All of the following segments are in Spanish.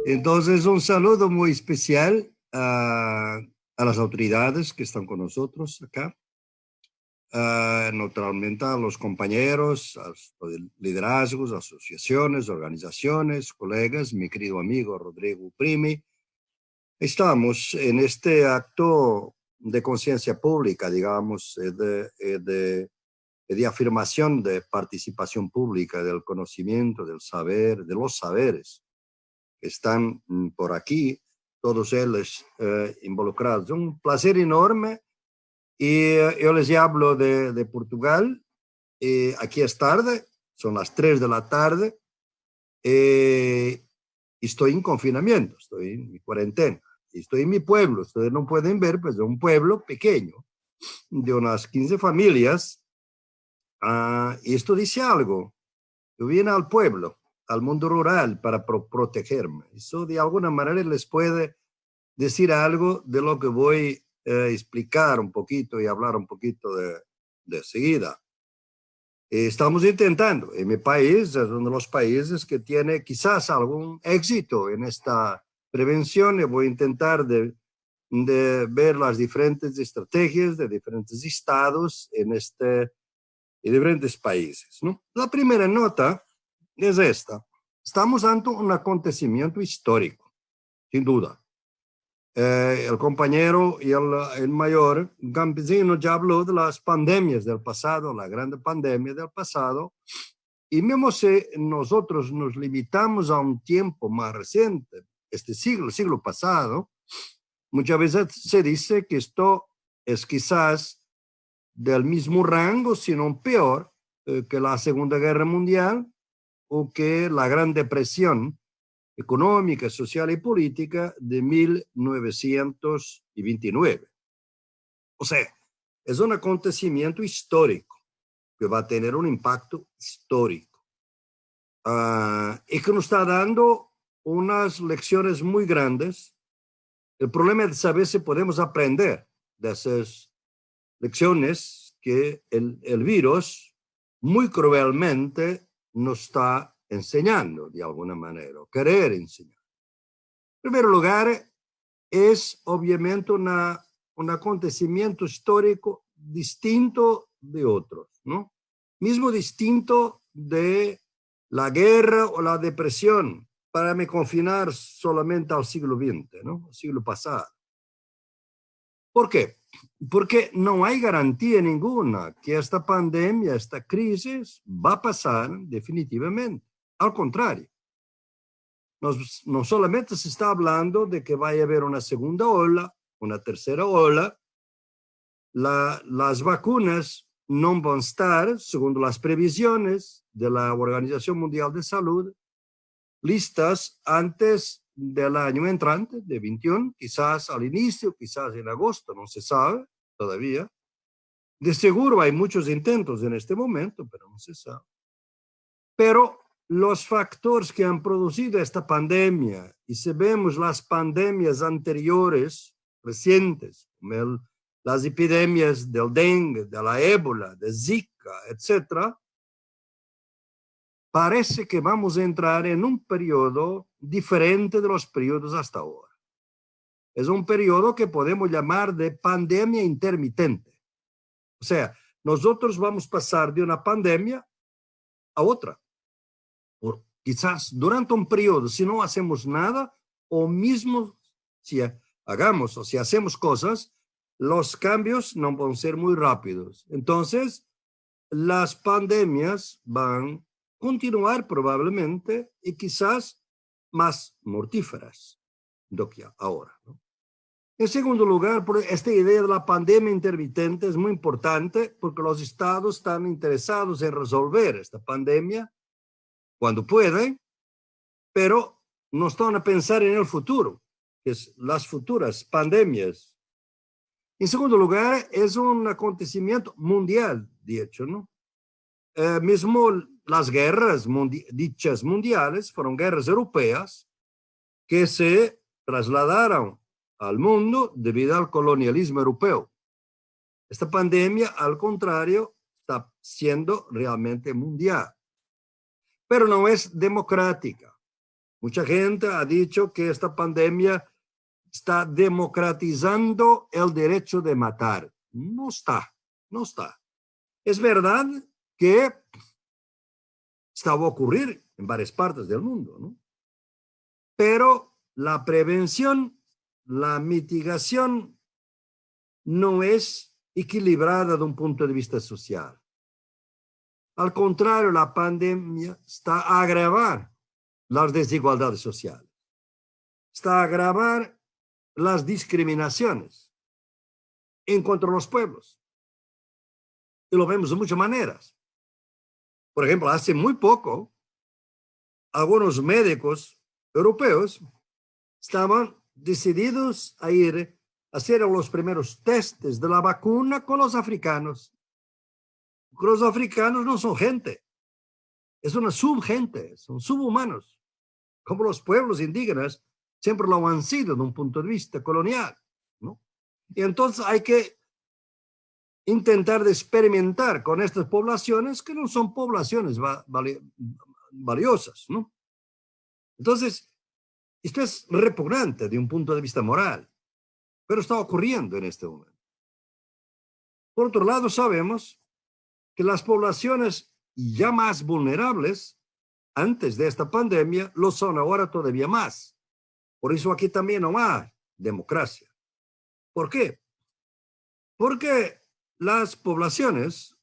Entonces, un saludo muy especial a las autoridades que están con nosotros acá, naturalmente a los compañeros, a los liderazgos, asociaciones, organizaciones, colegas, mi querido amigo Rodrigo Primi. Estamos en este acto de conciencia pública, digamos, de afirmación de participación pública, del conocimiento, del saber, de los saberes que están por aquí, todos ellos involucrados. Un placer enorme y yo les hablo de Portugal. Aquí es tarde, son las 3 de la tarde y estoy en confinamiento, estoy en mi cuarentena. Estoy en mi pueblo, ustedes no pueden ver, pues es un pueblo pequeño de unas 15 familias. Y esto dice algo. Yo vine al pueblo, al mundo rural para protegerme. Eso de alguna manera les puede decir algo de lo que voy a explicar un poquito y hablar un poquito de seguida. Estamos intentando, en mi país es uno de los países que tiene quizás algún éxito en esta prevención y voy a intentar de ver las diferentes estrategias de diferentes estados en diferentes países, ¿no? La primera nota es esta. Estamos ante un acontecimiento histórico, sin duda. El compañero y el mayor Campesino ya habló de las pandemias del pasado, la grande pandemia del pasado, y mismo si nosotros nos limitamos a un tiempo más reciente, este siglo, el siglo pasado, muchas veces se dice que esto es quizás del mismo rango, sino peor, que la Segunda Guerra Mundial o que la Gran Depresión económica, social y política de 1929. O sea, es un acontecimiento histórico que va a tener un impacto histórico y que nos está dando unas lecciones muy grandes. El problema es saber si podemos aprender de esas lecciones que el virus muy cruelmente nos está enseñando de alguna manera, o querer enseñar. En primer lugar, es obviamente un acontecimiento histórico distinto de otros, ¿no? Mismo distinto de la guerra o la depresión, para me confinar solamente al siglo XX, ¿no? Al siglo pasado. ¿Por qué? Porque no hay garantía ninguna que esta pandemia, esta crisis va a pasar definitivamente. Al contrario, no solamente se está hablando de que vaya a haber una segunda ola, una tercera ola, las vacunas no van a estar, según las previsiones de la Organización Mundial de Salud, listas antes del año entrante, de 21, quizás al inicio, quizás en agosto, no se sabe todavía. De seguro hay muchos intentos en este momento, pero no se sabe. Pero los factores que han producido esta pandemia, y si vemos las pandemias anteriores, recientes, como las epidemias del dengue, de la ébola, de Zika, etc., parece que vamos a entrar en un periodo diferente de los periodos hasta ahora. Es un periodo que podemos llamar de pandemia intermitente. O sea, nosotros vamos a pasar de una pandemia a otra. Por, quizás durante un periodo, si no hacemos nada, o mismo si hagamos o si hacemos cosas, los cambios no van a ser muy rápidos. Entonces, las pandemias van a continuar probablemente y quizás más mortíferas do que ahora, ¿no? En segundo lugar, esta idea de la pandemia intermitente es muy importante porque los estados están interesados en resolver esta pandemia cuando pueden, pero no están a pensar en el futuro, que es las futuras pandemias. En segundo lugar, es un acontecimiento mundial, de hecho, ¿no? Mismo las guerras dichas mundiales fueron guerras europeas que se trasladaron al mundo debido al colonialismo europeo. Esta pandemia, al contrario, está siendo realmente mundial, pero no es democrática. Mucha gente ha dicho que esta pandemia está democratizando el derecho de matar. No está, no está. Es verdad que está a ocurrir en varias partes del mundo, ¿no? Pero la prevención, la mitigación no es equilibrada de un punto de vista social. Al contrario, la pandemia está a agravar las desigualdades sociales, está a agravar las discriminaciones en contra de los pueblos. Y lo vemos de muchas maneras. Por ejemplo, hace muy poco, algunos médicos europeos estaban decididos a ir a hacer los primeros testes de la vacuna con los africanos. Los africanos no son gente, es una subgente, son subhumanos, como los pueblos indígenas siempre lo han sido de un punto de vista colonial, ¿no? Y entonces hay que intentar de experimentar con estas poblaciones que no son poblaciones valiosas, ¿no? Entonces, esto es repugnante de un punto de vista moral, pero está ocurriendo en este momento. Por otro lado, sabemos que las poblaciones ya más vulnerables antes de esta pandemia lo son ahora todavía más. Por eso aquí también no hay democracia. ¿Por qué? Porque las poblaciones,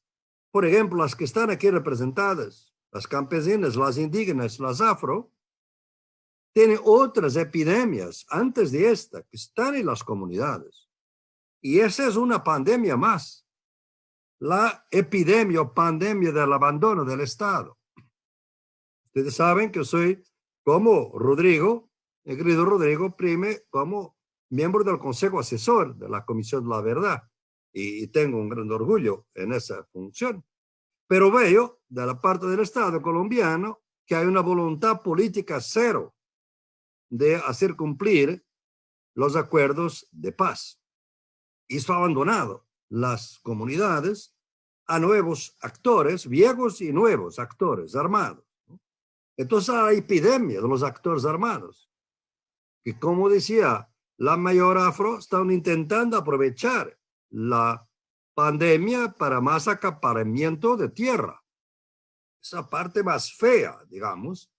por ejemplo, las que están aquí representadas, las campesinas, las indígenas, las afro, tienen otras epidemias antes de esta que están en las comunidades. Y esa es una pandemia más. La epidemia o pandemia del abandono del Estado. Ustedes saben que soy, como Rodrigo, el querido Rodrigo Prime, como miembro del Consejo Asesor de la Comisión de la Verdad. Y tengo un gran orgullo en esa función. Pero veo de la parte del Estado colombiano que hay una voluntad política cero de hacer cumplir los acuerdos de paz. Y esto ha abandonado las comunidades a nuevos actores, viejos y nuevos actores armados. Entonces hay epidemia de los actores armados, que como decía, la mayor afro están intentando aprovechar la pandemia para más acaparamiento de tierra. Esa parte más fea, digamos,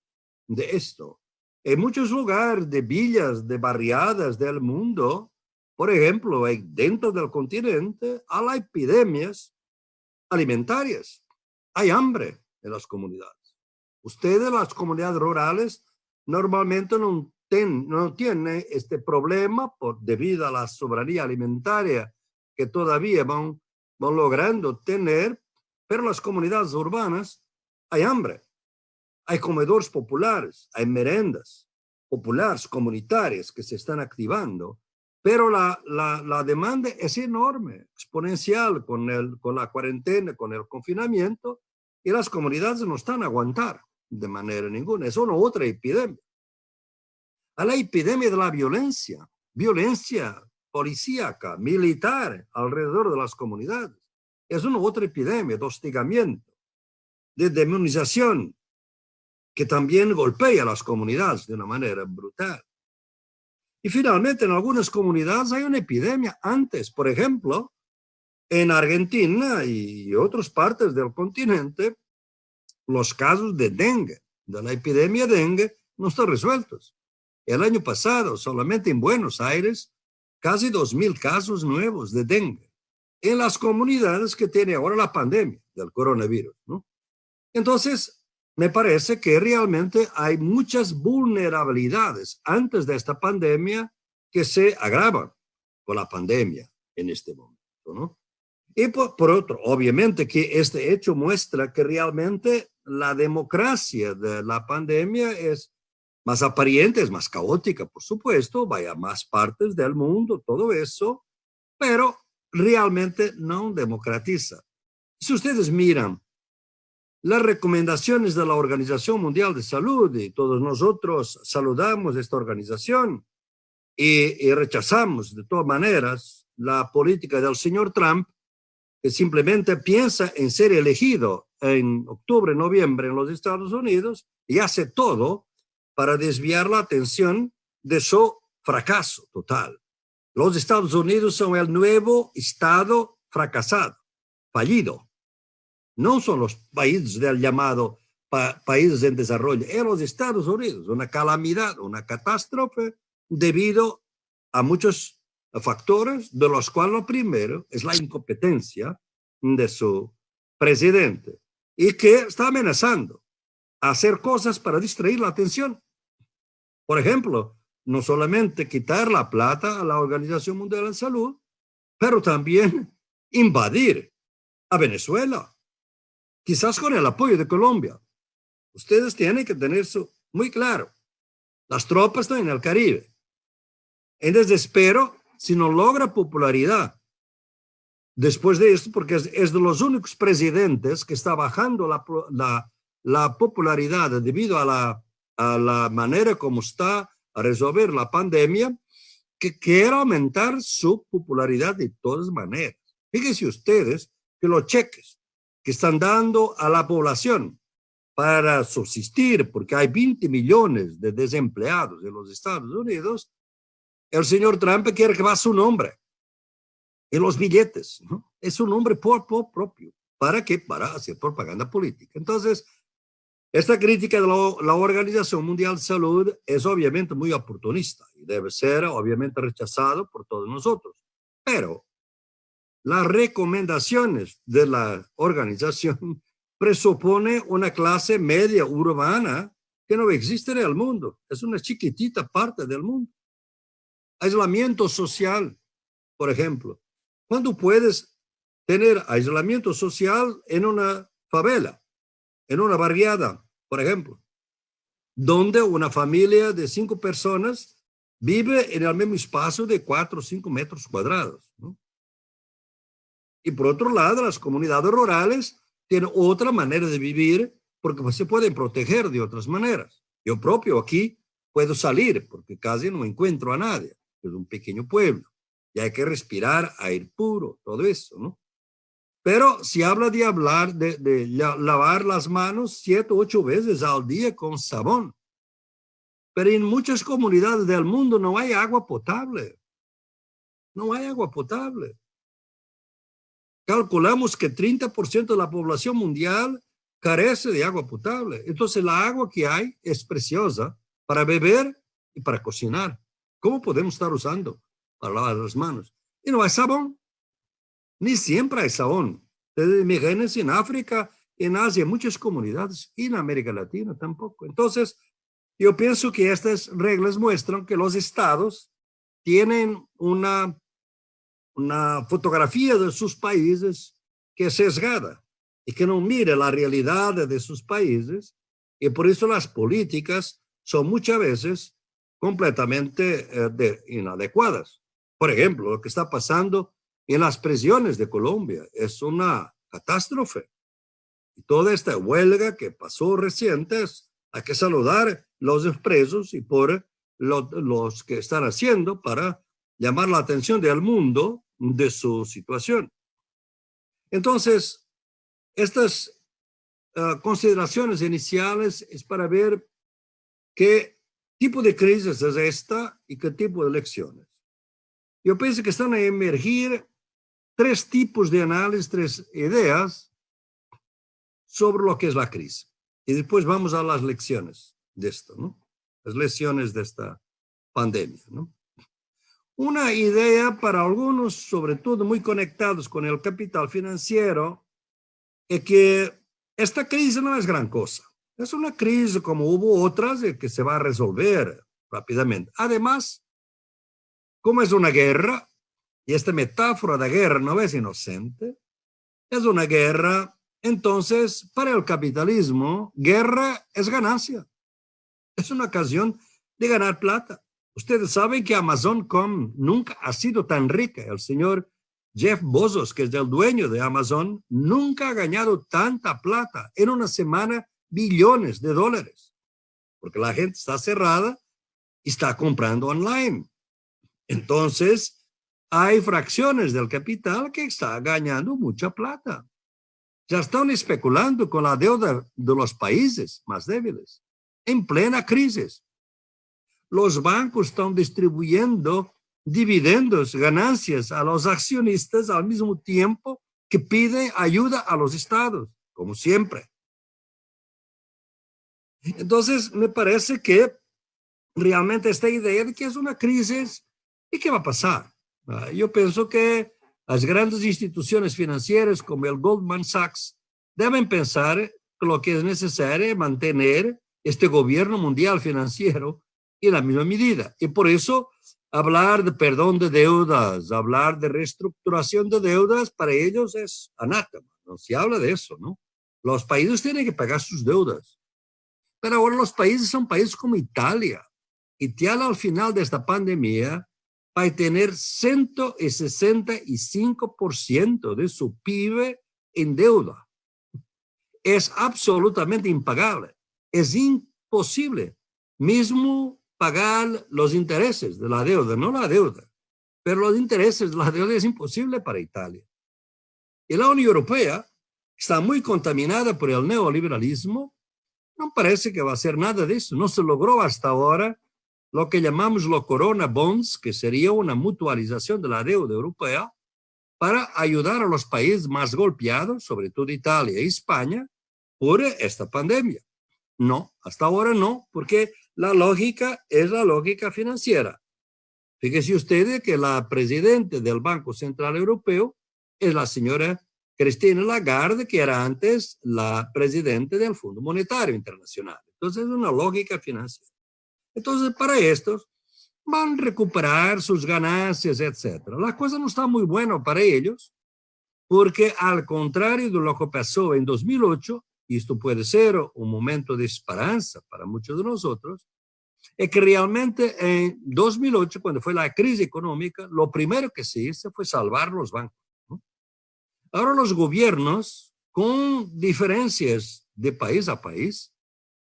de esto. En muchos lugares de villas, de barriadas del mundo, por ejemplo, dentro del continente, hay epidemias alimentarias. Hay hambre en las comunidades. Ustedes, las comunidades rurales, normalmente no tienen este problema debido a la soberanía alimentaria que todavía van logrando tener, pero las comunidades urbanas hay hambre. Hay comedores populares, hay merendas populares, comunitarias que se están activando, pero la demanda es enorme, exponencial con la cuarentena, con el confinamiento, y las comunidades no están a aguantar de manera ninguna. Es una otra epidemia. A la epidemia de la violencia policíaca, militar alrededor de las comunidades. Es una otra epidemia de hostigamiento, de demonización, que también golpea a las comunidades de una manera brutal. Y finalmente, en algunas comunidades hay una epidemia antes. Por ejemplo, en Argentina y otras partes del continente, los casos de dengue, de la epidemia dengue, no están resueltos. El año pasado, solamente en Buenos Aires, casi 2.000 casos nuevos de dengue en las comunidades que tiene ahora la pandemia del coronavirus, ¿no? Entonces, me parece que realmente hay muchas vulnerabilidades antes de esta pandemia que se agravan con la pandemia en este momento, ¿no? Y por otro, obviamente que este hecho muestra que realmente la democracia de la pandemia es más aparente, es más caótica, por supuesto, vaya a más partes del mundo, todo eso, pero realmente no democratiza. Si ustedes miran las recomendaciones de la Organización Mundial de Salud, y todos nosotros saludamos esta organización y rechazamos de todas maneras la política del señor Trump, que simplemente piensa en ser elegido en octubre, noviembre en los Estados Unidos y hace todo para desviar la atención de su fracaso total. Los Estados Unidos son el nuevo Estado fracasado, fallido. No son los países del llamado países en desarrollo, en los Estados Unidos, una calamidad, una catástrofe debido a muchos factores, de los cuales lo primero es la incompetencia de su presidente y que está amenazando a hacer cosas para distraer la atención. Por ejemplo, no solamente quitar la plata a la Organización Mundial de la Salud, pero también invadir a Venezuela, quizás con el apoyo de Colombia. Ustedes tienen que tener eso muy claro. Las tropas están en el Caribe. En desespero, si no logra popularidad después de esto, porque es de los únicos presidentes que está bajando la popularidad debido a la manera como está a resolver la pandemia, que quiere aumentar su popularidad de todas maneras. Fíjense ustedes que los cheques que están dando a la población para subsistir, porque hay 20 millones de desempleados en los Estados Unidos, el señor Trump quiere que va su nombre en los billetes, ¿no? Es un nombre propio. ¿Para qué? Para hacer propaganda política. Entonces, esta crítica de la Organización Mundial de Salud es obviamente muy oportunista y debe ser obviamente rechazado por todos nosotros. Pero las recomendaciones de la organización presupone una clase media urbana que no existe en el mundo. Es una chiquitita parte del mundo. Aislamiento social, por ejemplo. ¿Cuándo puedes tener aislamiento social en una favela, en una barriada, por ejemplo, donde una familia de 5 personas vive en el mismo espacio de 4 o 5 metros cuadrados, ¿no? Y por otro lado, las comunidades rurales tienen otra manera de vivir porque pues, se pueden proteger de otras maneras. Yo propio aquí puedo salir porque casi no encuentro a nadie. Es un pequeño pueblo y hay que respirar aire puro, todo eso, ¿no? Pero si habla de lavar las manos 7 u 8 veces al día con sabón. Pero en muchas comunidades del mundo no hay agua potable. No hay agua potable. Calculamos que 30% de la población mundial carece de agua potable. Entonces la agua que hay es preciosa para beber y para cocinar. ¿Cómo podemos estar usando para lavar las manos? Y no hay sabón. Ni siempre hay sabón. Imagínense en África, en Asia, muchas comunidades, y en América Latina tampoco. Entonces, yo pienso que estas reglas muestran que los estados tienen una fotografía de sus países que es sesgada y que no mira la realidad de sus países, y por eso las políticas son muchas veces completamente inadecuadas. Por ejemplo, lo que está pasando en las prisiones de Colombia es una catástrofe. Y toda esta huelga que pasó reciente, hay que saludar los presos y por los que están haciendo para llamar la atención del mundo de su situación. Entonces, estas consideraciones iniciales es para ver qué tipo de crisis es esta y qué tipo de lecciones. Yo pienso que están a emergir 3 tipos de análisis, 3 ideas sobre lo que es la crisis. Y después vamos a las lecciones de esto, ¿no? Las lecciones de esta pandemia, ¿no? Una idea para algunos, sobre todo muy conectados con el capital financiero, es que esta crisis no es gran cosa. Es una crisis como hubo otras que se va a resolver rápidamente. Además, como es una guerra, y esta metáfora de guerra no es inocente, es una guerra, entonces para el capitalismo, guerra es ganancia. Es una ocasión de ganar plata. Ustedes saben que Amazon.com nunca ha sido tan rica. El señor Jeff Bezos, que es el dueño de Amazon, nunca ha ganado tanta plata. En una semana, billones de dólares. Porque la gente está cerrada y está comprando online. Entonces, hay fracciones del capital que está ganando mucha plata. Ya están especulando con la deuda de los países más débiles, en plena crisis. los bancos están distribuyendo dividendos, ganancias a los accionistas al mismo tiempo que piden ayuda a los estados, como siempre. Entonces, me parece que realmente esta idea de que es una crisis y qué va a pasar. Yo pienso que las grandes instituciones financieras como el Goldman Sachs deben pensar que lo que es necesario es mantener este gobierno mundial financiero en la misma medida. Y por eso hablar de perdón de deudas, hablar de reestructuración de deudas, para ellos es anátema. No se habla de eso, ¿no? Los países tienen que pagar sus deudas. Pero ahora los países son países como Italia. Italia al final de esta pandemia va a tener 165% de su PIB en deuda. Es absolutamente impagable. Es imposible mismo pagar los intereses de la deuda, no la deuda, pero los intereses de la deuda es imposible para Italia. Y la Unión Europea está muy contaminada por el neoliberalismo. No parece que va a hacer nada de eso. No se logró hasta ahora lo que llamamos los Corona Bonds, que sería una mutualización de la deuda europea para ayudar a los países más golpeados, sobre todo Italia y España, por esta pandemia. No, hasta ahora no, porque la lógica es la lógica financiera. Fíjese usted que la presidenta del Banco Central Europeo es la señora Christine Lagarde, que era antes la presidenta del Fondo Monetario Internacional. Entonces es una lógica financiera. Entonces para estos van a recuperar sus ganancias, etc. La cosa no está muy buena para ellos, porque al contrario de lo que pasó en 2008, y esto puede ser un momento de esperanza para muchos de nosotros, es que realmente en 2008, cuando fue la crisis económica, lo primero que se hizo fue salvar los bancos, ¿no? Ahora los gobiernos, con diferencias de país a país,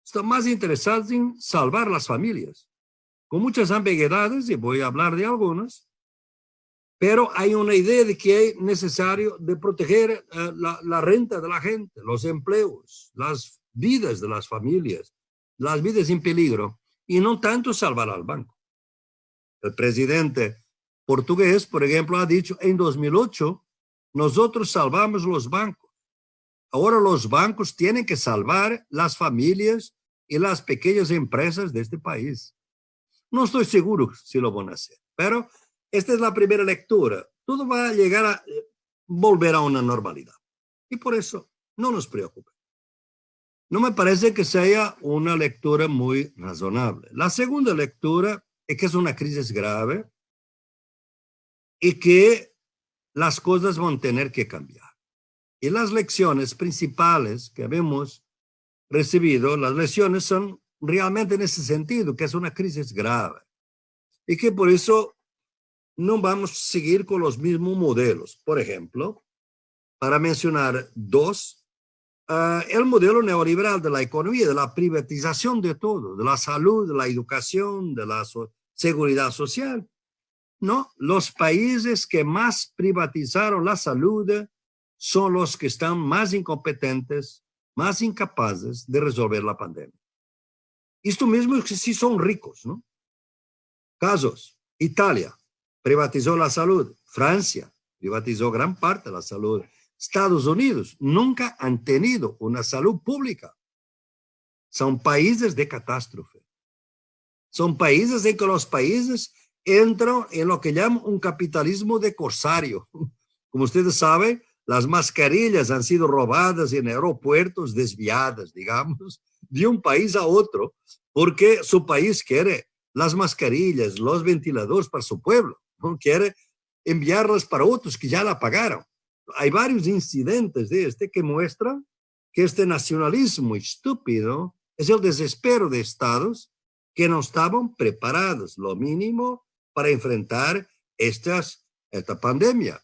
están más interesados en salvar las familias, con muchas ambigüedades, y voy a hablar de algunas, pero hay una idea de que es necesario de proteger la renta de la gente, los empleos, las vidas de las familias, las vidas en peligro, y no tanto salvar al banco. El presidente portugués, por ejemplo, ha dicho, en 2008, nosotros salvamos los bancos. Ahora los bancos tienen que salvar las familias y las pequeñas empresas de este país. No estoy seguro si lo van a hacer, pero esta es la primera lectura. Todo va a llegar a volver a una normalidad. Y por eso no nos preocupa. No me parece que sea una lectura muy razonable. La segunda lectura es que es una crisis grave y que las cosas van a tener que cambiar. Y las lecciones principales que hemos recibido, las lecciones son realmente en ese sentido, que es una crisis grave. Y que por eso no vamos a seguir con los mismos modelos. Por ejemplo, para mencionar dos, el modelo neoliberal de la economía, de la privatización de todo, de la salud, de la educación, de la seguridad social. No, los países que más privatizaron la salud son los que están más incompetentes, más incapaces de resolver la pandemia. Esto mismo es que sí son ricos, ¿no? Casos, Italia privatizó la salud, Francia privatizó gran parte de la salud, Estados Unidos nunca han tenido una salud pública. Son países de catástrofe. Son países en que los países entran en lo que llaman un capitalismo de corsario. Como ustedes saben, las mascarillas han sido robadas en aeropuertos, desviadas, digamos, de un país a otro, porque su país quiere las mascarillas, los ventiladores para su pueblo, no quiere enviarlas para otros que ya la pagaron. Hay varios incidentes de este que muestran que este nacionalismo estúpido es el desespero de estados que no estaban preparados, lo mínimo, para enfrentar esta pandemia.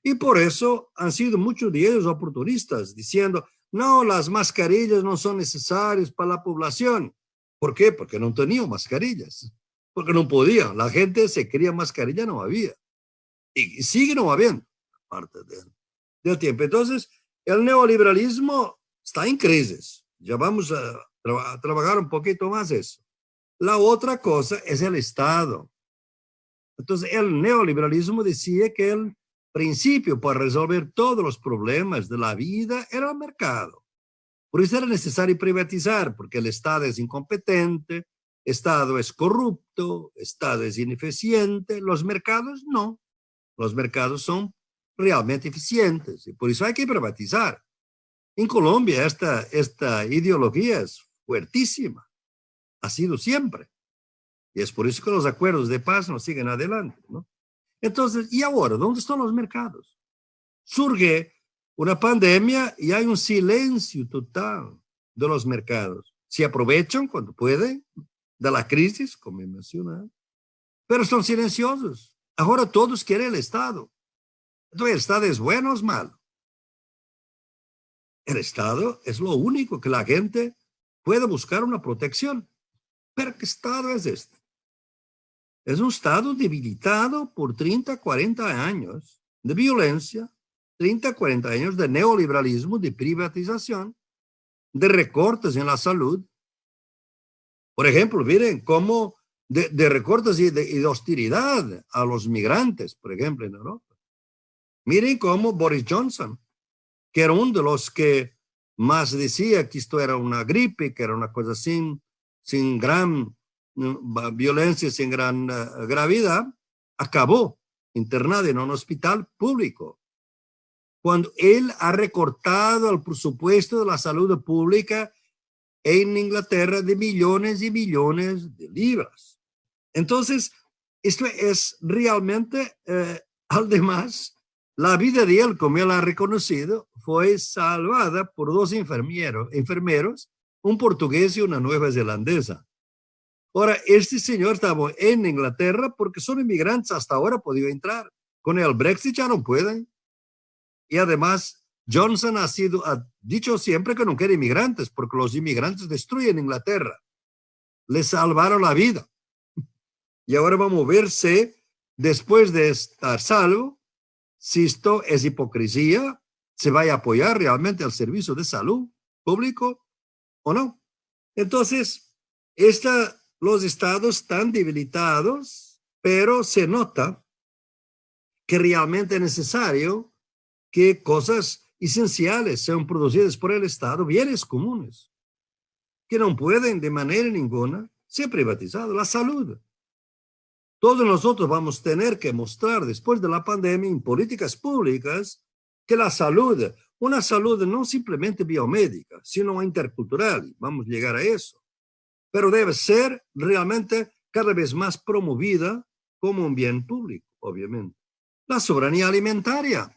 Y por eso han sido muchos de ellos oportunistas, diciendo, no, las mascarillas no son necesarias para la población. ¿Por qué? Porque no tenían mascarillas, porque no podían. La gente se quería mascarilla, no había. Y sigue no habiendo, parte del tiempo. Entonces, el neoliberalismo está en crisis. Ya vamos a trabajar un poquito más eso. La otra cosa es el Estado. Entonces, el neoliberalismo decía que el principio para resolver todos los problemas de la vida era el mercado. Por eso era necesario privatizar, porque el Estado es incompetente, el Estado es corrupto, el Estado es ineficiente, los mercados no. Los mercados son realmente eficientes y por eso hay que privatizar. En Colombia esta ideología es fuertísima, ha sido siempre. Y es por eso que los acuerdos de paz no siguen adelante, ¿no? Entonces, ¿y ahora? ¿Dónde están los mercados? Surge una pandemia y hay un silencio total de los mercados. Se aprovechan cuando pueden de la crisis, como he mencionado, pero son silenciosos. Ahora todos quieren el Estado. Entonces, ¿el Estado es bueno o es malo? El Estado es lo único que la gente puede buscar una protección. ¿Pero qué Estado es este? Es un Estado debilitado por 30, 40 años de violencia, 30, 40 años de neoliberalismo, de privatización, de recortes en la salud. Por ejemplo, miren cómo de recortes y de hostilidad a los migrantes, por ejemplo, en Europa. Miren cómo Boris Johnson, que era uno de los que más decía que esto era una gripe, que era una cosa sin gran violencia, sin gran gravedad, acabó internado en un hospital público. Cuando él ha recortado el presupuesto de la salud pública en Inglaterra de millones y millones de libras. Entonces, esto es realmente, además, la vida de él, como él ha reconocido, fue salvada por dos enfermeros, un portugués y una nueva zelandesa. Ahora, este señor estaba en Inglaterra porque son inmigrantes, hasta ahora podido entrar. Con el Brexit ya no pueden. Y además, Johnson ha dicho siempre que no quiere inmigrantes porque los inmigrantes destruyen Inglaterra. Les salvaron la vida. Y ahora vamos a ver si, después de estar salvo, si esto es hipocresía, se va a apoyar realmente al servicio de salud público o no. Entonces, los estados están debilitados, pero se nota que realmente es necesario que cosas esenciales sean producidas por el Estado, bienes comunes, que no pueden de manera ninguna ser privatizados. La salud. Todos nosotros vamos a tener que mostrar después de la pandemia en políticas públicas que la salud, una salud no simplemente biomédica, sino intercultural, vamos a llegar a eso, pero debe ser realmente cada vez más promovida como un bien público, obviamente. La soberanía alimentaria.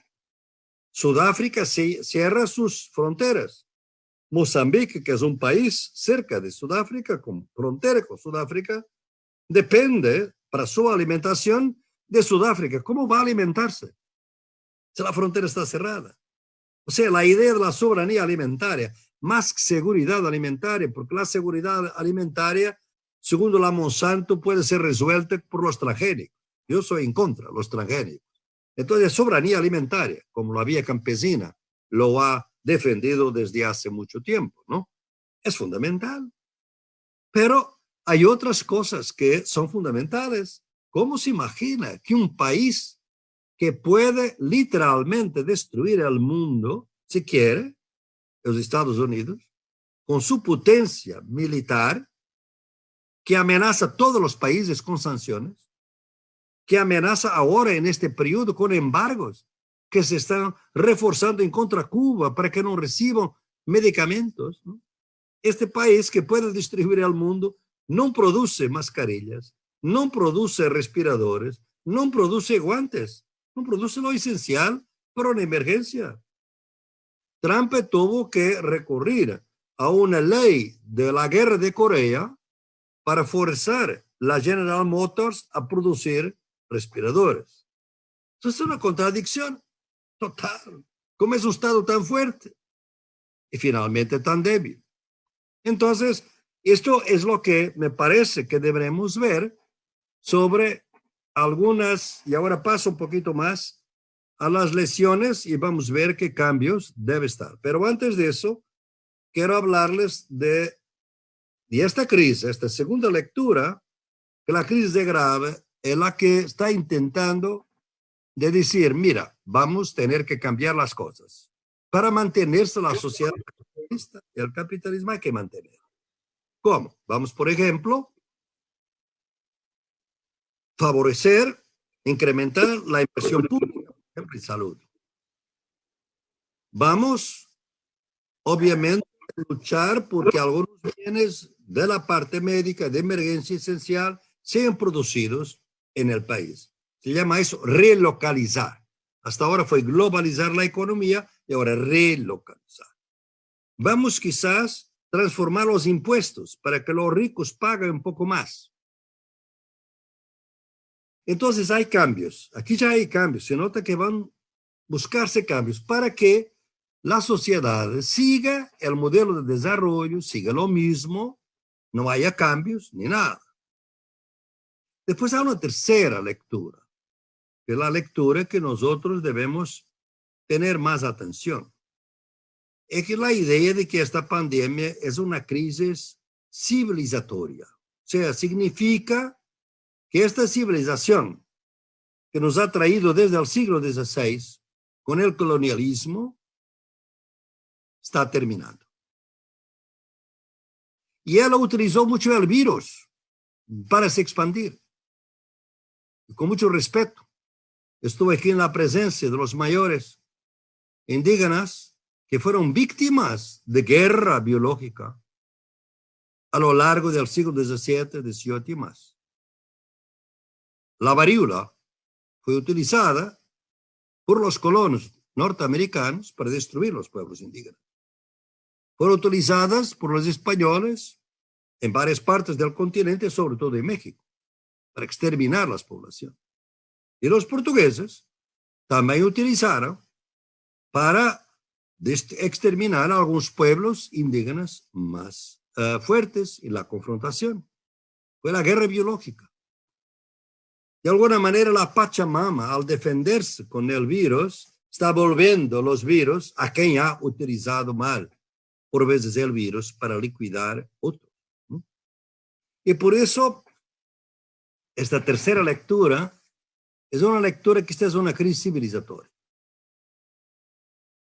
Sudáfrica cierra sus fronteras. Mozambique, que es un país cerca de Sudáfrica, con frontera con Sudáfrica, depende para su alimentación de Sudáfrica. ¿Cómo va a alimentarse si la frontera está cerrada? O sea, la idea de la soberanía alimentaria, más seguridad alimentaria, porque la seguridad alimentaria, según la Monsanto, puede ser resuelta por los transgénicos. Yo soy en contra de los transgénicos. Entonces, soberanía alimentaria, como la vía campesina lo ha defendido desde hace mucho tiempo, ¿no? Es fundamental. Pero hay otras cosas que son fundamentales. ¿Cómo se imagina que un país que puede literalmente destruir el mundo, si quiere, los Estados Unidos, con su potencia militar, que amenaza a todos los países con sanciones, que amenaza ahora en este periodo con embargos que se están reforzando en contra Cuba para que no reciban medicamentos, ¿no? Este país que puede distribuir al mundo no produce mascarillas, no produce respiradores, no produce guantes, no produce lo esencial para una emergencia. Trump tuvo que recurrir a una ley de la guerra de Corea para forzar la General Motors a producir respiradores. Entonces es una contradicción total. ¿Cómo es un Estado tan fuerte y finalmente tan débil? Entonces, esto es lo que me parece que deberemos ver sobre algunas, y ahora paso un poquito más a las lecciones y vamos a ver qué cambios debe estar. Pero antes de eso, quiero hablarles de Y esta crisis, esta segunda lectura, que la crisis de grave es la que está intentando de decir, mira, vamos a tener que cambiar las cosas. Para mantenerse la sociedad capitalista, el capitalismo hay que mantener. ¿Cómo? Vamos, por ejemplo, favorecer, incrementar la inversión pública, por ejemplo, en salud. Vamos, obviamente, a luchar porque algunos bienes de la parte médica de emergencia esencial sean producidos en el país. Se llama eso relocalizar. Hasta ahora fue globalizar la economía y ahora relocalizar. Vamos quizás transformar los impuestos para que los ricos paguen un poco más. Entonces hay cambios. Aquí ya hay cambios. Se nota que van a buscarse cambios para que la sociedad siga el modelo de desarrollo, siga lo mismo, no haya cambios ni nada. Después hay una tercera lectura, que es la lectura que nosotros debemos tener más atención. Es que la idea de que esta pandemia es una crisis civilizatoria. O sea, significa que esta civilización que nos ha traído desde el siglo XVI con el colonialismo está terminando. Y él utilizó mucho el virus para se expandir. Y con mucho respeto. Estuve aquí en la presencia de los mayores indígenas que fueron víctimas de guerra biológica a lo largo del siglo XVII, XVIII y más. La varíola fue utilizada por los colonos norteamericanos para destruir los pueblos indígenas. Fueron utilizadas por los españoles en varias partes del continente, sobre todo en México, para exterminar las poblaciones. Y los portugueses también utilizaron para exterminar a algunos pueblos indígenas más fuertes en la confrontación. Fue la guerra biológica. De alguna manera la Pachamama, al defenderse con el virus, está volviendo los virus a quien ha utilizado mal, por veces el virus, para liquidar otros. Y por eso, esta tercera lectura es una lectura que esta es una crisis civilizatoria.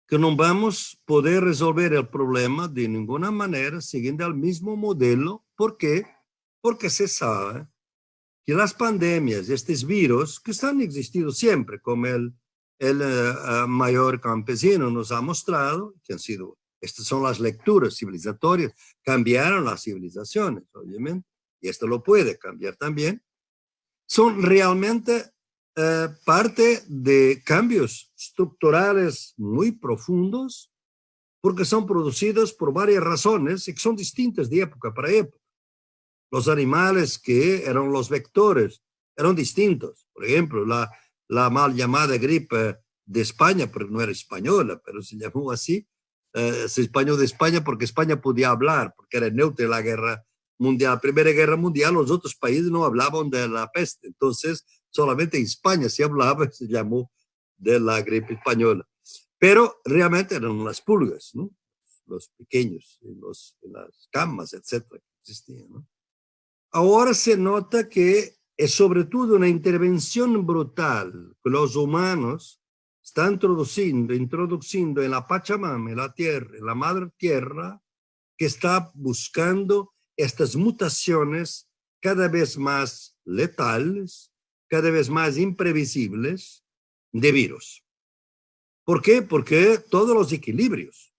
Que no vamos a poder resolver el problema de ninguna manera siguiendo el mismo modelo. ¿Por qué? Porque se sabe que las pandemias, estos virus, que están existiendo siempre, como el mayor campesino nos ha mostrado, que han sido, estas son las lecturas civilizatorias, cambiaron las civilizaciones, obviamente, y esto lo puede cambiar también, son realmente parte de cambios estructurales muy profundos, porque son producidos por varias razones y que son distintas de época para época. Los animales que eran los vectores eran distintos. Por ejemplo, la mal llamada gripe de España, porque no era española, pero se llamó así, se españoló de España porque España podía hablar, porque era neutra en la guerra mundial, la Primera Guerra Mundial, los otros países no hablaban de la peste, entonces solamente en España se hablaba y se llamó de la gripe española. Pero realmente eran las pulgas, ¿no? Los pequeños, en las camas, etcétera, que existían, ¿no? Ahora se nota que es sobre todo una intervención brutal que los humanos están introduciendo en la Pachamama, en la tierra, en la madre tierra, que está buscando estas mutaciones cada vez más letales, cada vez más imprevisibles de virus. ¿Por qué? Porque todos los equilibrios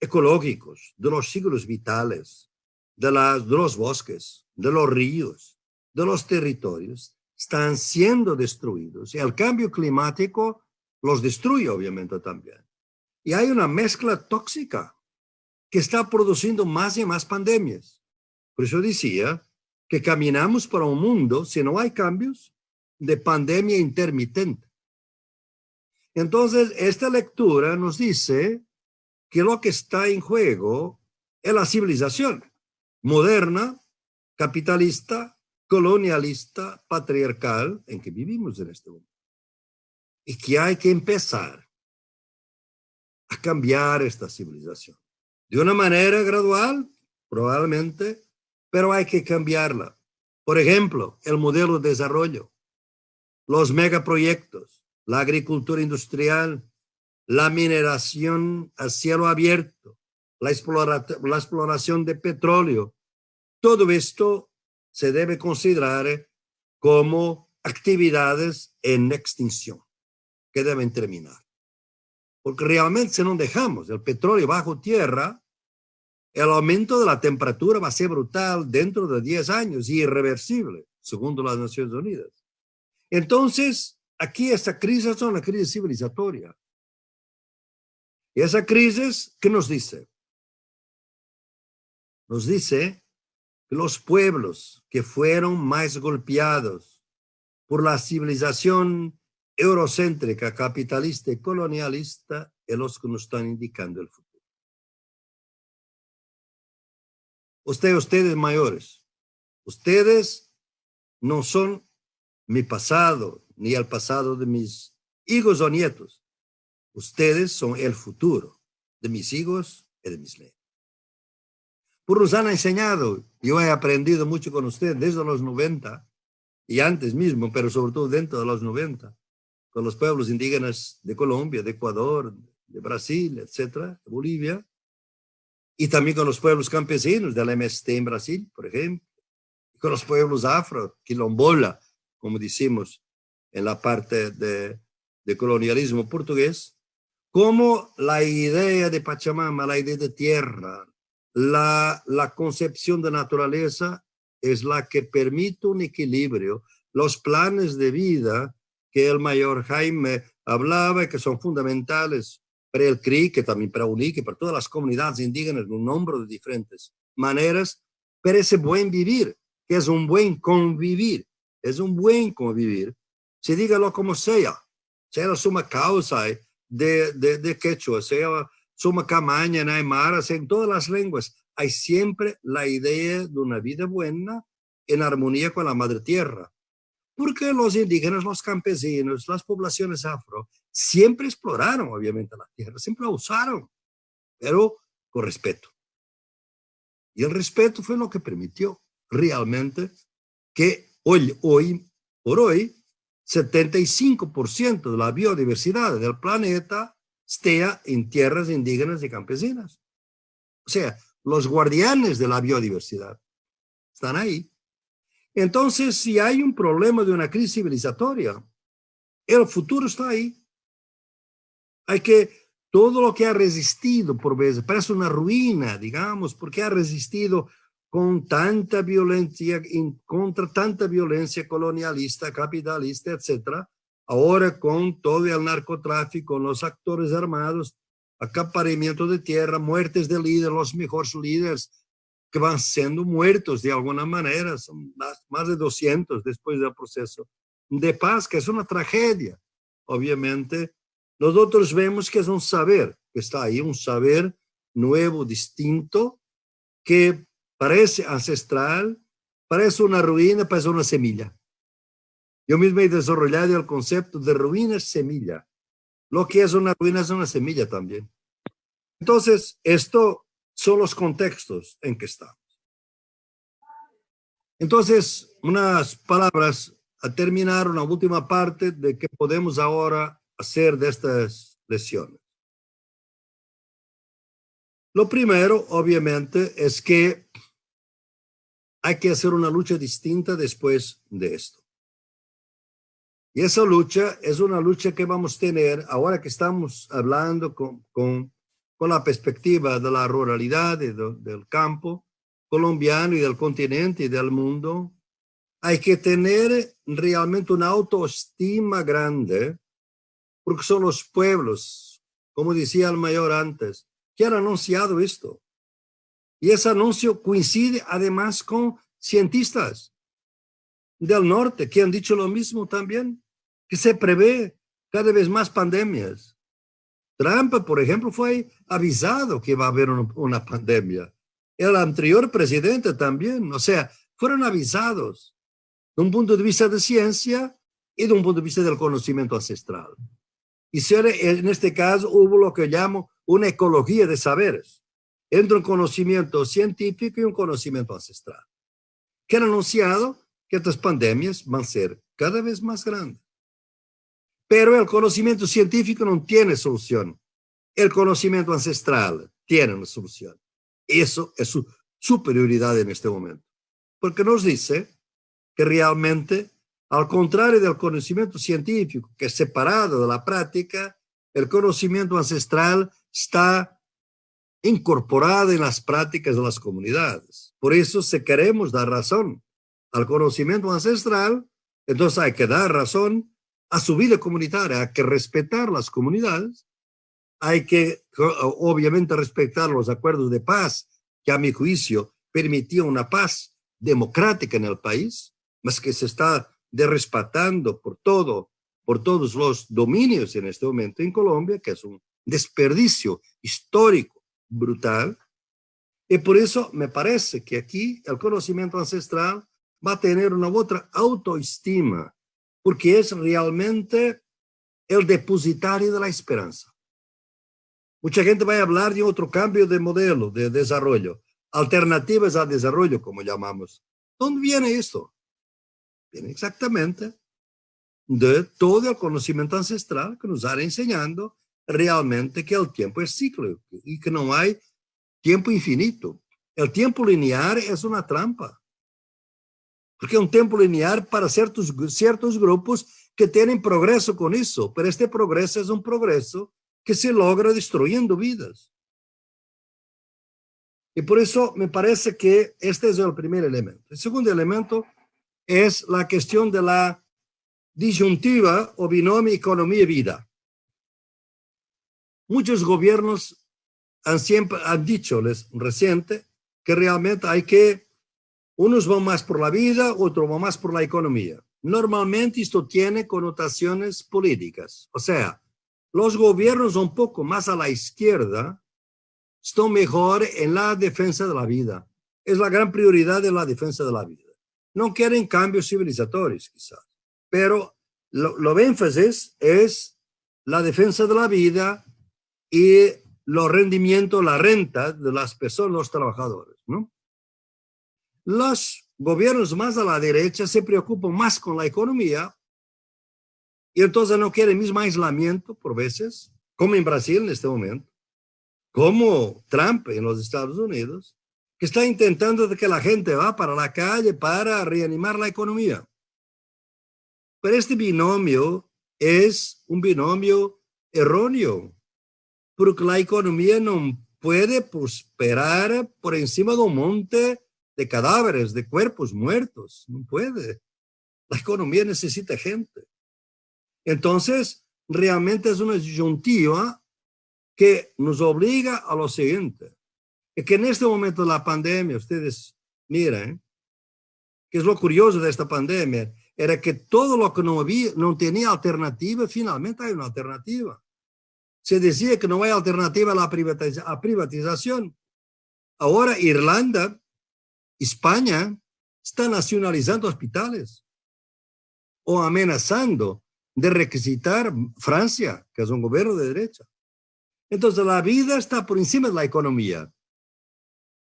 ecológicos de los ciclos vitales, de los bosques, de los ríos, de los territorios, están siendo destruidos. Y el cambio climático los destruye, obviamente, también. Y hay una mezcla tóxica que está produciendo más y más pandemias. Por eso decía que caminamos para un mundo, si no hay cambios, de pandemia intermitente. Entonces, esta lectura nos dice que lo que está en juego es la civilización moderna, capitalista, colonialista, patriarcal en que vivimos en este momento. Y que hay que empezar a cambiar esta civilización. De una manera gradual, probablemente, pero hay que cambiarla. Por ejemplo, el modelo de desarrollo, los megaproyectos, la agricultura industrial, la mineración a cielo abierto, la exploración de petróleo. Todo esto se debe considerar como actividades en extinción que deben terminar. Porque realmente si no dejamos el petróleo bajo tierra, el aumento de la temperatura va a ser brutal dentro de 10 años y irreversible, según las Naciones Unidas. Entonces, aquí esta crisis es una crisis civilizatoria. Y esa crisis, ¿qué nos dice? Nos dice que los pueblos que fueron más golpeados por la civilización eurocéntrica, capitalista y colonialista, es los que nos están indicando el futuro. Ustedes mayores, ustedes no son mi pasado, ni el pasado de mis hijos o nietos. Ustedes son el futuro de mis hijos y de mis nietos. Pues nos han enseñado, yo he aprendido mucho con ustedes desde los 90 y antes mismo, pero sobre todo dentro de los 90, con los pueblos indígenas de Colombia, de Ecuador, de Brasil, etcétera, de Bolivia, y también con los pueblos campesinos del MST en Brasil, por ejemplo, y con los pueblos afro, quilombola, como decimos en la parte de colonialismo portugués, como la idea de Pachamama, la idea de tierra, la concepción de naturaleza es la que permite un equilibrio, los planes de vida que el mayor Jaime hablaba, que son fundamentales para el CRI, que también para UNI, que para todas las comunidades indígenas, de un número de diferentes maneras, para ese buen vivir, que es un buen convivir, se dígalo como sea la suma causa de quechua, sea suma camaña, en aymara, sea en todas las lenguas, hay siempre la idea de una vida buena en armonía con la madre tierra. Porque los indígenas, los campesinos, las poblaciones afro, siempre exploraron, obviamente, la tierra, siempre la usaron, pero con respeto. Y el respeto fue lo que permitió realmente que hoy por hoy, 75% de la biodiversidad del planeta esté en tierras indígenas y campesinas. O sea, los guardianes de la biodiversidad están ahí. Entonces, si hay un problema de una crisis civilizatoria, el futuro está ahí. Hay que, todo lo que ha resistido por veces, parece una ruina, digamos, porque ha resistido con tanta violencia, contra tanta violencia colonialista, capitalista, etcétera. Ahora con todo el narcotráfico, los actores armados, acaparamiento de tierra, muertes de líderes, los mejores líderes que van siendo muertos de alguna manera, son más de 200 después del proceso de paz, que es una tragedia. Obviamente, nosotros vemos que es un saber que está ahí, un saber nuevo, distinto, que parece ancestral, parece una ruina, parece una semilla. Yo mismo he desarrollado el concepto de ruina semilla. Lo que es una ruina es una semilla también. Entonces, esto son los contextos en que estamos. Entonces, unas palabras a terminar, una última parte de qué podemos ahora hacer de estas lecciones. Lo primero, obviamente, es que hay que hacer una lucha distinta después de esto. Y esa lucha es una lucha que vamos a tener ahora que estamos hablando con la perspectiva de la ruralidad y del campo colombiano y del continente y del mundo. Hay que tener realmente una autoestima grande, porque son los pueblos, como decía el mayor antes, que han anunciado esto. Y ese anuncio coincide además con cientistas del norte que han dicho lo mismo también, que se prevé cada vez más pandemias. Trump, por ejemplo, fue avisado que va a haber una pandemia. El anterior presidente también, o sea, fueron avisados de un punto de vista de ciencia y de un punto de vista del conocimiento ancestral. Y en este caso hubo lo que llamo una ecología de saberes, entre un conocimiento científico y un conocimiento ancestral. que han anunciado que estas pandemias van a ser cada vez más grandes. Pero el conocimiento científico no tiene solución. El conocimiento ancestral tiene una solución. Eso es su superioridad en este momento. Porque nos dice que realmente, al contrario del conocimiento científico, que es separado de la práctica, el conocimiento ancestral está incorporado en las prácticas de las comunidades. Por eso, si queremos dar razón al conocimiento ancestral, entonces hay que dar razón a su vida comunitaria, hay que respetar las comunidades, hay que obviamente respetar los acuerdos de paz que a mi juicio permitían una paz democrática en el país, mas que se está derrespatando por todos los dominios en este momento en Colombia, que es un desperdicio histórico brutal. Y por eso me parece que aquí el conocimiento ancestral va a tener una otra autoestima, porque es realmente el depositario de la esperanza. Mucha gente va a hablar de otro cambio de modelo de desarrollo, alternativas al desarrollo, como llamamos. ¿Dónde viene esto? Viene exactamente de todo el conocimiento ancestral que nos han enseñando realmente que el tiempo es cíclico y que no hay tiempo infinito. El tiempo lineal es una trampa. Porque es un tiempo lineal para ciertos grupos que tienen progreso con eso, pero este progreso es un progreso que se logra destruyendo vidas. Y por eso me parece que este es el primer elemento. El segundo elemento es la cuestión de la disyuntiva o binomio economía-vida. Muchos gobiernos siempre han dicho reciente que realmente hay que, unos van más por la vida, otros van más por la economía. Normalmente esto tiene connotaciones políticas. O sea, los gobiernos un poco más a la izquierda están mejor en la defensa de la vida. Es la gran prioridad de la defensa de la vida. No quieren cambios civilizatorios, quizás, pero lo énfasis es la defensa de la vida y los rendimientos, la renta de las personas, los trabajadores, ¿no? Los gobiernos más a la derecha se preocupan más con la economía y entonces no quieren mismo aislamiento por veces, como en Brasil en este momento, como Trump en los Estados Unidos, que está intentando de que la gente va para la calle para reanimar la economía. Pero este binomio es un binomio erróneo, porque la economía no puede prosperar por encima de un monte de cadáveres, de cuerpos muertos. No puede. La economía necesita gente. Entonces, realmente es una disyuntiva que nos obliga a lo siguiente. Es que en este momento de la pandemia, ustedes miren, que es lo curioso de esta pandemia, era que todo lo que no tenía alternativa, finalmente hay una alternativa. Se decía que no hay alternativa a la privatización. Ahora Irlanda, España, está nacionalizando hospitales o amenazando de requisitar Francia, que es un gobierno de derecha. Entonces la vida está por encima de la economía,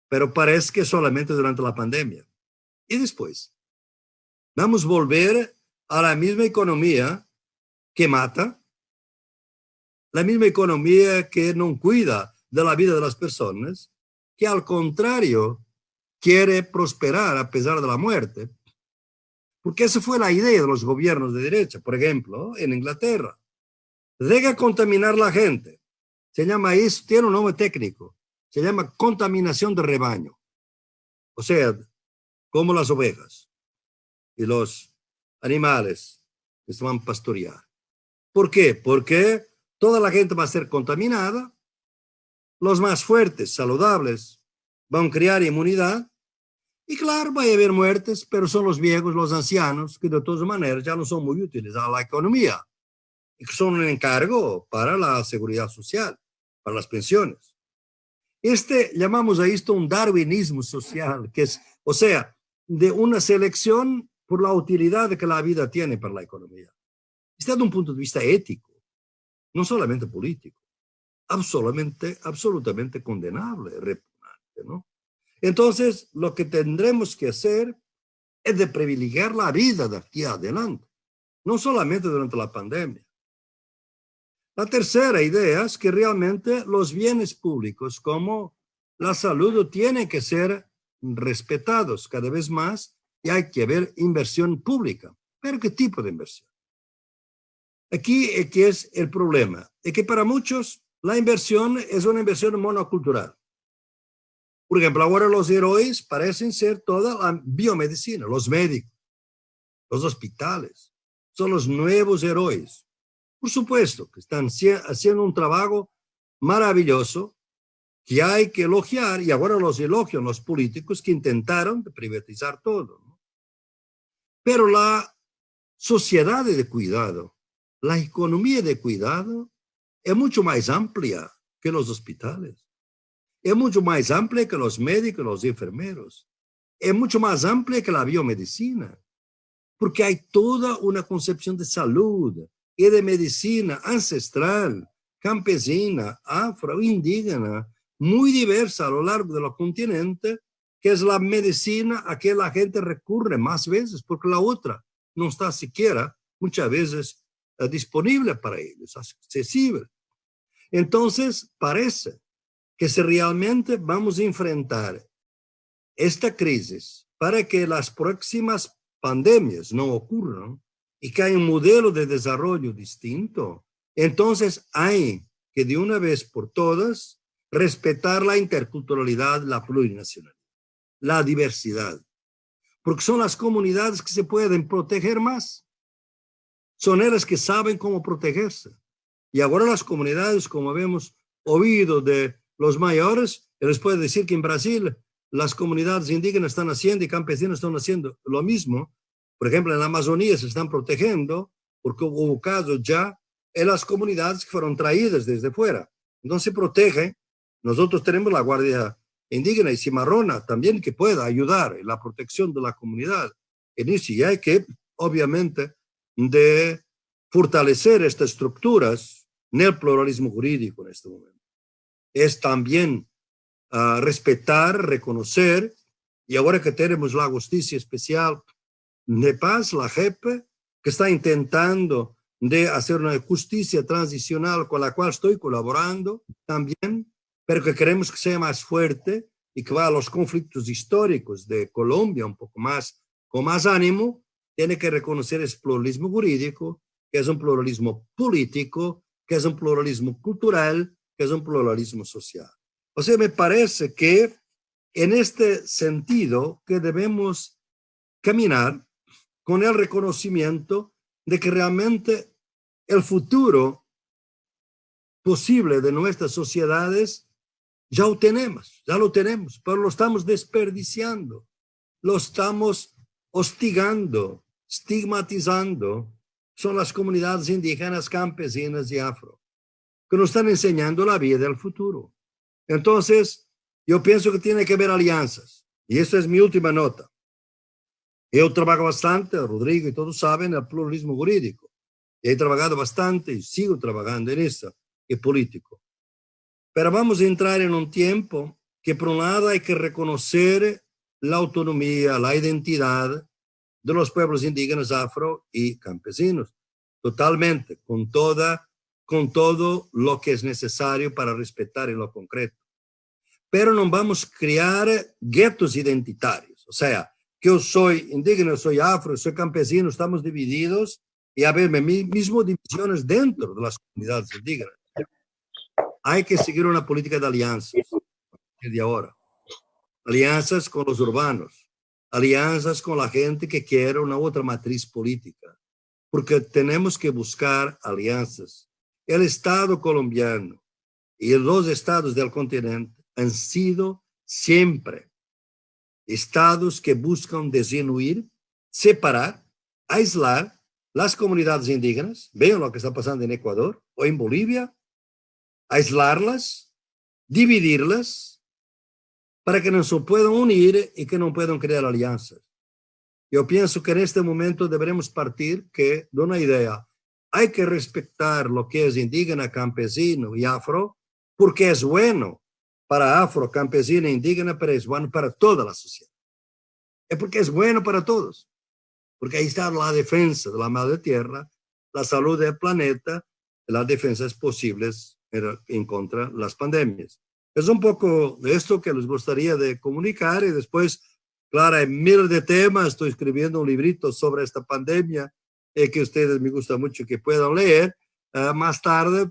pero parece que solamente durante la pandemia. Y después, vamos a volver a la misma economía que mata, la misma economía que no cuida de la vida de las personas, que al contrario quiere prosperar a pesar de la muerte, porque esa fue la idea de los gobiernos de derecha, por ejemplo, en Inglaterra. Deja contaminar la gente. Se llama eso, tiene un nombre técnico, se llama contaminación de rebaño. O sea, como las ovejas y los animales que se van a pastorear. ¿Por qué? Porque toda la gente va a ser contaminada, los más fuertes, saludables, van a crear inmunidad, y claro, va a haber muertes, pero son los viejos, los ancianos, que de todas maneras ya no son muy útiles a la economía, y que son un encargo para la seguridad social, para las pensiones. Llamamos a esto un darwinismo social, que es, o sea, de una selección por la utilidad que la vida tiene para la economía. Está de un punto de vista ético, no solamente político, absolutamente condenable, repugnante, ¿no? Entonces, lo que tendremos que hacer es de privilegiar la vida de aquí adelante, no solamente durante la pandemia. La tercera idea es que realmente los bienes públicos como la salud tienen que ser respetados cada vez más y hay que haber inversión pública. ¿Pero qué tipo de inversión? Aquí es el problema, es que para muchos la inversión es una inversión monocultural. Por ejemplo, ahora los héroes parecen ser toda la biomedicina, los médicos, los hospitales, son los nuevos héroes. Por supuesto que están haciendo un trabajo maravilloso que hay que elogiar, y ahora los elogian los políticos que intentaron privatizar todo, ¿no? Pero la sociedad de cuidado, la economía de cuidado es mucho más amplia que los hospitales. Es mucho más amplia que los médicos, los enfermeros. Es mucho más amplia que la biomedicina, porque hay toda una concepción de salud y de medicina ancestral, campesina, afro, indígena, muy diversa a lo largo del continente, que es la medicina a que la gente recurre más veces, porque la otra no está siquiera muchas veces disponible para ellos, accesible. Entonces, parece que si realmente vamos a enfrentar esta crisis para que las próximas pandemias no ocurran y que haya un modelo de desarrollo distinto, entonces hay que de una vez por todas respetar la interculturalidad, la plurinacionalidad, la diversidad, porque son las comunidades que se pueden proteger más, son ellas que saben cómo protegerse. Y ahora las comunidades, como hemos oído de los mayores, les puedo decir que en Brasil las comunidades indígenas están haciendo y campesinos están haciendo lo mismo. Por ejemplo, en la Amazonía se están protegiendo porque hubo casos ya en las comunidades que fueron traídas desde fuera. Entonces se protegen. Nosotros tenemos la Guardia Indígena y Cimarrona también que pueda ayudar en la protección de la comunidad. En eso y hay que, obviamente, de fortalecer estas estructuras en el pluralismo jurídico en este momento. Es también respetar, reconocer, y ahora que tenemos la Justicia Especial de Paz, la JEP, que está intentando de hacer una justicia transicional con la cual estoy colaborando también, pero que queremos que sea más fuerte y que va a los conflictos históricos de Colombia un poco más, con más ánimo, tiene que reconocer ese pluralismo jurídico, que es un pluralismo político, que es un pluralismo cultural, que es un pluralismo social. O sea, me parece que en este sentido que debemos caminar con el reconocimiento de que realmente el futuro posible de nuestras sociedades ya lo tenemos, pero lo estamos desperdiciando, lo estamos hostigando, estigmatizando. Son las comunidades indígenas, campesinas y afro, que nos están enseñando la vida del futuro. Entonces, yo pienso que tiene que haber alianzas, y esta es mi última nota. Yo trabajo bastante, Rodrigo y todos saben, el pluralismo jurídico. He trabajado bastante y sigo trabajando en eso, que político. Pero vamos a entrar en un tiempo que por un lado hay que reconocer la autonomía, la identidad de los pueblos indígenas, afro y campesinos, totalmente, con todo lo que es necesario para respetar en lo concreto. Pero no vamos a crear guetos identitarios, o sea, que yo soy indígena, soy afro, soy campesino, estamos divididos y a ver, mismo divisiones dentro de las comunidades indígenas. Hay que seguir una política de alianzas de ahora. Alianzas con los urbanos, alianzas con la gente que quiere una otra matriz política, porque tenemos que buscar alianzas. El Estado colombiano y los estados del continente han sido siempre estados que buscan disminuir, separar, aislar las comunidades indígenas. Vean lo que está pasando en Ecuador o en Bolivia. Aislarlas, dividirlas, para que no se puedan unir y que no puedan crear alianzas. Yo pienso que en este momento deberemos partir de una idea. Hay que respetar lo que es indígena, campesino y afro, porque es bueno para afro, campesino e indígena, pero es bueno para toda la sociedad. es porque es bueno para todos, porque ahí está la defensa de la madre tierra, la salud del planeta, las defensas posibles en contra de las pandemias. Es un poco de esto que les gustaría de comunicar y después, claro, hay miles de temas, estoy escribiendo un librito sobre esta pandemia que a ustedes me gusta mucho que puedan leer más tarde.